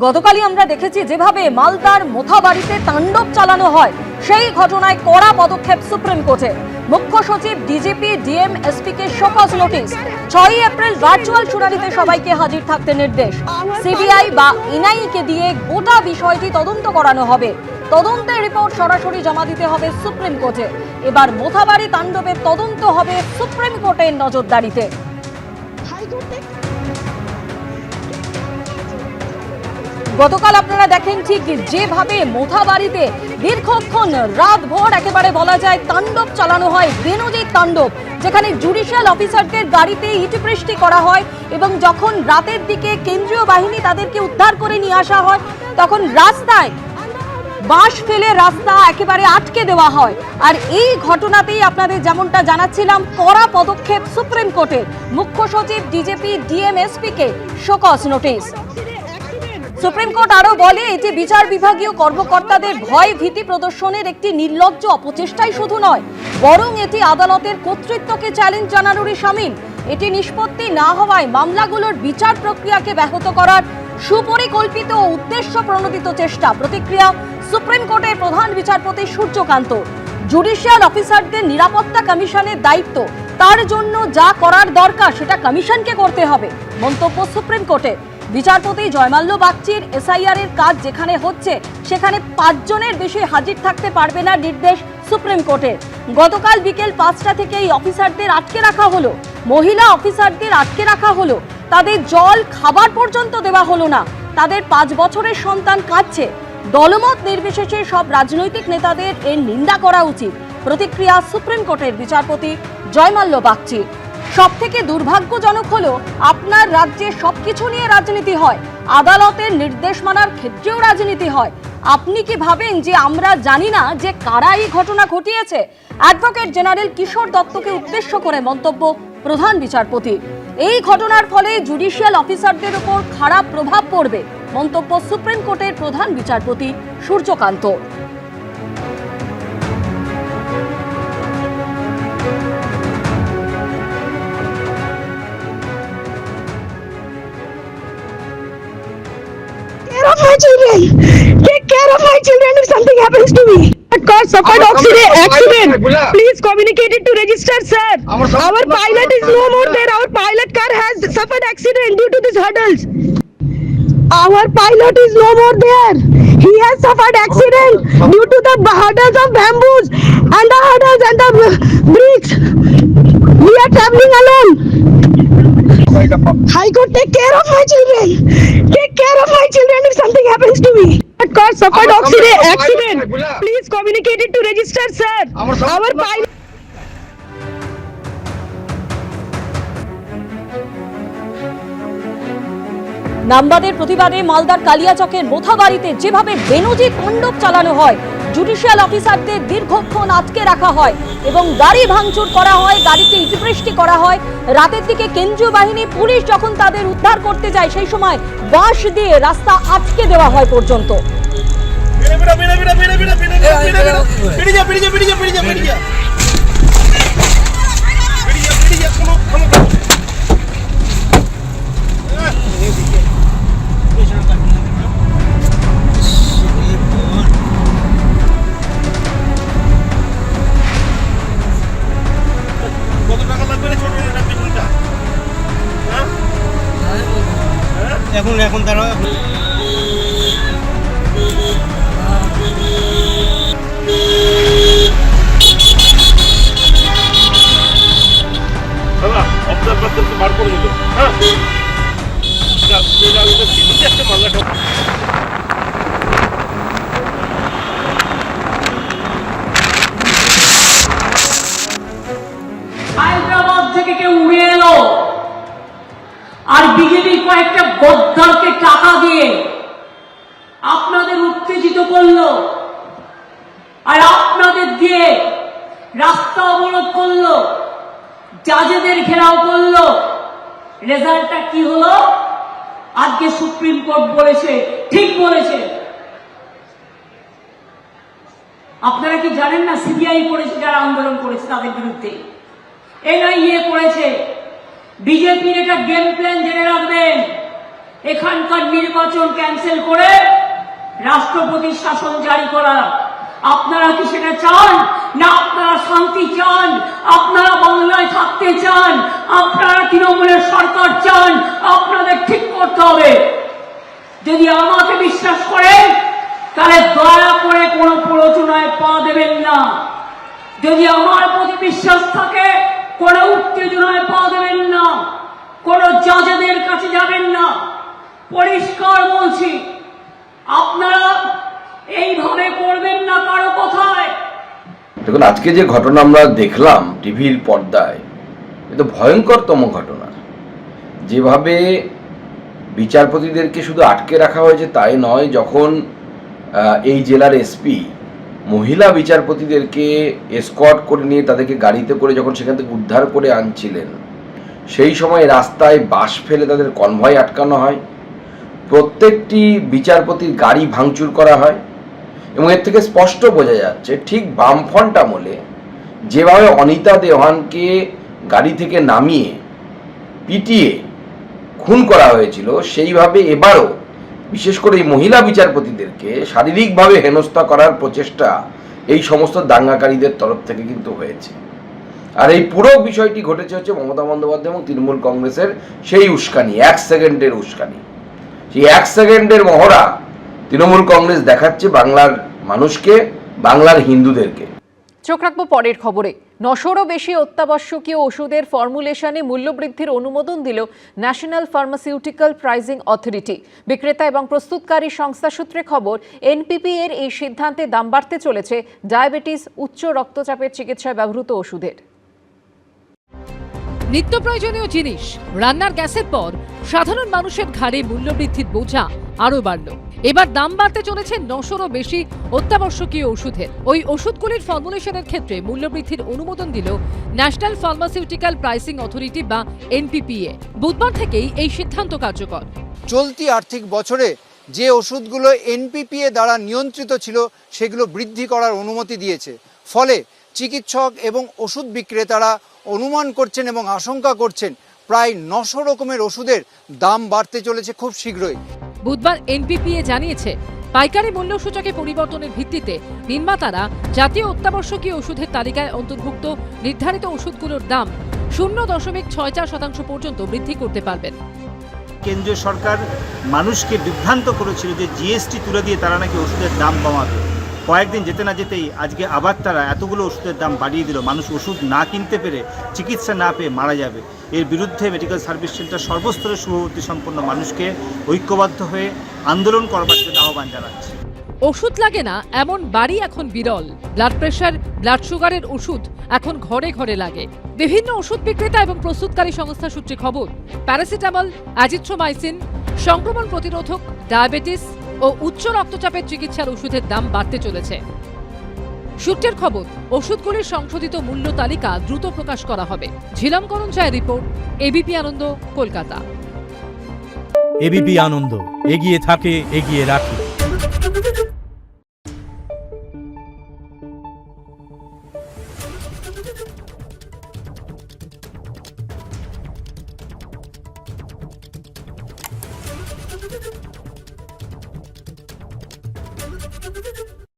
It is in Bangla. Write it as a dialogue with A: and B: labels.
A: গতকালই আমরা দেখেছি যেভাবে মালদার মোথাবাড়িতে তাণ্ডব চালানো হয়, সেই ঘটনায় কড়া পদক্ষেপ সুপ্রিম কোর্টে। মুখ্য সচিব, ডিজিপি, ডিএম, এসপি কে শোকজ নোটিশ। 6 এপ্রিল ভার্চুয়াল শুনানিতে সবাইকে হাজির থাকতে নির্দেশ। সিবিআই বা এনআইএ কে দিয়ে গোটা বিষয়টি তদন্ত করানো হবে। তদন্তের রিপোর্ট সরাসরি জমা দিতে হবে সুপ্রিম কোর্টে। এবার মোথাবাড়ি তাণ্ডবের তদন্ত হবে সুপ্রিম কোর্টের নজরদারিতে। গতকাল আপনারা দেখেন ঠিক যেভাবে মোথাবাড়িতে দীর্ঘক্ষণ রাতভর একেবারে বলা যায় তাণ্ডব চালানো হয়, বেনজির তাণ্ডব, যেখানে জুডিশিয়াল অফিসারদের গাড়িতে ইটবৃষ্টি করা হয় এবং যখন রাতের দিকে কেন্দ্রীয় বাহিনী তাদেরকে উদ্ধার করে নিয়ে আসা হয় তখন রাস্তায় বাঁশ ফেলে রাস্তা একেবারে আটকে দেওয়া হয়। আর এই ঘটনাতেই আপনাদের যেমনটা জানাচ্ছিলাম, কড়া পদক্ষেপ সুপ্রিম কোর্টের। মুখ্য সচিব, ডিজিপি, ডিএম, এসপি কে শোকজ নোটিশ। সুপ্রিম কোর্ট আরো বলে, এটি বিচার বিভাগীয় কর্মকর্তাদের ভয় ভীতি প্রদর্শনের একটি নির্লজ্জ অপচেষ্টাই শুধু নয়, বরং এটি আদালতের কর্তৃত্বকে চ্যালেঞ্জ জানানোরই শামিল। এটি নিষ্পত্তি না হওয়ায় মামলাগুলোর বিচার প্রক্রিয়াকে ব্যাহত করার সুপরিকল্পিত ও উদ্দেশ্য প্রণোদিত চেষ্টা। প্রতিক্রিয়া সুপ্রিম কোর্টের প্রধান বিচারপতি সূর্যকান্ত। জুডিশিয়াল অফিসারদের নিরাপত্তা কমিশনের দায়িত্ব, তার জন্য যা করার দরকার সেটা কমিশনকে করতে হবে, মন্তব্য সুপ্রিম কোর্টের। বিচারপতি জয়মাল্য বাগচির এসআইআর এর কাজ যেখানে হচ্ছে সেখানে 5 জনের বেশি হাজির থাকতে পারবে না, নির্দেশ সুপ্রিম কোর্টের। গতকাল বিকেল 5টা থেকে এই অফিসারদের আটকে রাখা হলো, মহিলা অফিসারদের আটকে রাখা হলো, তাদের জল খাবার পর্যন্ত দেওয়া হলো না। তাদের 5 বছরের সন্তান কাঁদছে। দলমত নির্বিশেষে সব রাজনৈতিক নেতাদের এর নিন্দা করা উচিত। প্রতিক্রিয়া সুপ্রিম কোর্টের বিচারপতি জয়মাল্য বাগচি। সবথেকে দুর্ভাগ্যজনক হলো আপনার রাজ্যে সবকিছু নিয়ে রাজনীতি হয়, আদালতের নির্দেশ মানার ক্ষেত্রেও রাজনীতি হয়। আপনি কি ভাবেন যে আমরা জানি না যে কারা এই ঘটনা ঘটিয়েছে? অ্যাডভোকেট জেনারেল কিশোর দত্তকে উদ্দেশ্য করে মন্তব্য প্রধান বিচারপতি। এই ঘটনার ফলে জুডিশিয়াল অফিসারদের উপর খারাপ প্রভাব পড়বে, মন্তব্য সুপ্রিম কোর্টের প্রধান বিচারপতি Suryakanta.
B: Of my children, take care of my children if something happens to me. Car suffered accident. Please communicate it to register, sir. Our pilot is no more there. Our pilot car has suffered accident due to these hurdles. Our pilot is no more there. He has suffered accident due to the hurdles of bamboos and the hurdles and the bricks. We are traveling alone. High Court, take care of my children. Take care of my children if something happens to me. Car suffered accident. Please communicate it to register, sir. Our pilot.
A: নামবাদের প্রতিবাদে মালদার কালিয়াচকের মোথাবাড়িতে যেভাবে বেনজির তাণ্ডব চালানো হয়, জুডিশিয়াল অফিসারদের দীর্ঘক্ষণ আটকে রাখা হয় এবং গাড়ি ভাঙচুর করা হয়, গাড়িতে ইটবৃষ্টি করা হয়। রাতের দিকে কেন্দ্রীয় বাহিনী, পুলিশ যখন তাদের উদ্ধার করতে যায় সেই সময় বাঁশ দিয়ে রাস্তা আটকে দেওয়া হয় পর্যন্ত।
C: এখন তারা বার করে দিল। হ্যাঁ,
D: হায়দ্রাবাদ থেকে কেউ উড়ে এলো আর বিজেপি কয়েকটা গদ্দারকে টাকা দিয়ে আপনাদের উত্তেজিত করলো আর আপনাদের দিয়ে রাস্তা অবরোধ করলো, জাজেদের ঘেরাও করলো। রেজাল্টটা কি হলো? আজকে সুপ্রিম কোর্ট বলেছে, ঠিক বলেছে। আপনারা কি জানেন না সিবিআই করেছে, যারা আন্দোলন করেছে তাদের বিরুদ্ধে এনআইএ করেছে। বিজেপির এটা গেম প্ল্যান জেনে রাখবেন, এখানকার নির্বাচন ক্যান্সেল ক্যান্সেল করে রাষ্ট্রপতির শাসন জারি করা। আপনারা কি সেটা চান? না আপনারা শান্তি চান? আপনারা বাংলায় থাকতে চান? আপনারা তৃণমূলের সরকার চান? আপনাদের ঠিক করতে হবে। যদি আমাকে বিশ্বাস করেন তাহলে দয়া করে কোনো প্ররোচনায় পা দেবেন না। যদি আমার প্রতি বিশ্বাস থাকে কোনো উত্তেজনায় পা দেবেন না, কোনো জাজেদের কাছে যাবেন না। পরিষ্কার বলছি, আপনারা এইভাবে করবেন না কারো কথায়।
E: দেখুন, আজকে যে ঘটনা আমরা দেখলাম টিভির পর্দায়, এ তো ভয়ঙ্করতম ঘটনা। যেভাবে বিচারপতিদেরকে শুধু আটকে রাখা হয়েছে তাই নয়, যখন এই জেলার এসপি মহিলা বিচারপতিদেরকে এসকর্ট করে নিয়ে তাদেরকে গাড়িতে করে যখন সেখান থেকে উদ্ধার করে আনছিলেন, সেই সময় রাস্তায় বাস ফেলে তাদের কনভয় আটকানো হয়, প্রত্যেকটি বিচারপতির গাড়ি ভাঙচুর করা হয়। এবং এর থেকে স্পষ্ট বোঝা যাচ্ছে ঠিক বামফ্রন্ট আমলে যেভাবে অনিতা দেওয়ানকে গাড়ি থেকে নামিয়ে পিটিয়ে খুন করা হয়েছিল, সেইভাবে এবারও বিশেষ করে এই মহিলা বিচারপতিদেরকে শারীরিকভাবে হেনস্থা করার প্রচেষ্টা এই সমস্ত দাঙ্গাকারীদের তরফ থেকে কিন্তু হয়েছে। আর এই পুরো বিষয়টি ঘটেছে হচ্ছে মমতা বন্দ্যোপাধ্যায় এবং তৃণমূল কংগ্রেসের সেই উস্কানি, 1 সেকেন্ডের উস্কানি। সেই 1 সেকেন্ডের মহড়া তৃণমূল কংগ্রেস দেখাচ্ছে বাংলার মানুষকে, বাংলার হিন্দুদেরকে।
F: চোখ রাখবো পরের খবরে। 900রও বেশি অত্যাবশ্যকীয় ওষুধের ফর্মুলেশনে মূল্যবৃদ্ধির অনুমোদন দিল ন্যাশনাল ফার্মাসিউটিক্যাল প্রাইজিং অথরিটি। বিক্রেতা এবং প্রস্তুতকারী সংস্থা সূত্রে খবর, এনপিপি এর এই সিদ্ধান্তে দাম বাড়তে চলেছে ডায়াবেটিস, উচ্চ রক্তচাপের চিকিৎসায় ব্যবহৃত ওষুধের।
G: নিত্য প্রয়োজনীয় জিনিস, রান্নার গ্যাসের পর সাধারণ মানুষের ঘাড়ে মূল্যবৃদ্ধির বোঝা আরও বাড়ল। এবার দাম বাড়তে চলেছে 900রও বেশি অত্যাবশ্যকীয় ওষুধের। ওই ওষুধগুলির ফর্মুলেশনের ক্ষেত্রে মূল্যবৃদ্ধির অনুমোদন দিল ন্যাশনাল ফার্মাসিউটিক্যাল প্রাইসিং অথরিটি বা এনপিপিএ। বুধবার থেকেই এই সিদ্ধান্ত কার্যকর।
H: চলতি আর্থিক বছরে যে ওষুধগুলো এনপিপিএ দ্বারা নিয়ন্ত্রিত ছিল সেগুলো বৃদ্ধি করার অনুমতি দিয়েছে। ফলে চিকিৎসক এবং ওষুধ বিক্রেতারা অনুমান করছেন এবং আশঙ্কা করছেন প্রায় 900 রকমের ওষুধের দাম বাড়তে চলেছে খুব শীঘ্রই।
G: বুধবার এনপিপিএ জানিয়েছে, পাইকারি মূল্য সূচকে পরিবর্তনের ভিত্তিতে নির্মাতারা জাতীয় অত্যাবশ্যকীয় ওষুধের তালিকায় অন্তর্ভুক্ত নির্ধারিত ওষুধগুলোর দাম 0.64% পর্যন্ত বৃদ্ধি করতে পারবেন।
C: কেন্দ্রীয় সরকার মানুষকে বিভ্রান্ত করেছিল যে জিএসটি তুলে দিয়ে তারা নাকি ওষুধের দাম কমাবে। কয়েকদিন যেতে না যেতেই আজকে আবার তারা এতগুলো ওষুধের দাম বাড়িয়ে দিল। মানুষ ওষুধ না কিনতে পেরে, চিকিৎসা না পেয়ে মারা যাবে। এর বিরুদ্ধে মেডিকেল সার্ভিস সেন্টার সর্বস্তরের শুভবুদ্ধি সম্পন্ন মানুষকে ঐক্যবদ্ধ হয়ে আন্দোলন করবার জন্য আহ্বান জানাচ্ছে।
G: ওষুধ লাগে না এমন বাড়ি এখন বিরল। ব্লাড প্রেশার, ব্লাড সুগারের ওষুধ এখন ঘরে ঘরে লাগে। বিভিন্ন ওষুধ বিক্রেতা এবং প্রস্তুতকারী সংস্থা সূত্রে খবর, প্যারাসিটামল, অ্যাজিথ্রোমাইসিন, সংক্রমণ প্রতিরোধক, ডায়াবেটিস ও উচ্চ রক্তচাপের চিকিৎসার ওষুধের দাম বাড়তে চলেছে। সূত্রের খবর, ওষুধগুলির সংশোধিত মূল্য তালিকা দ্রুত প্রকাশ করা হবে। ঝিলম করঞ্চায়ের রিপোর্ট, এবিপি আনন্দ, কলকাতা।
I: এবিপি আনন্দ, এগিয়ে থাকে, এগিয়ে রাখে।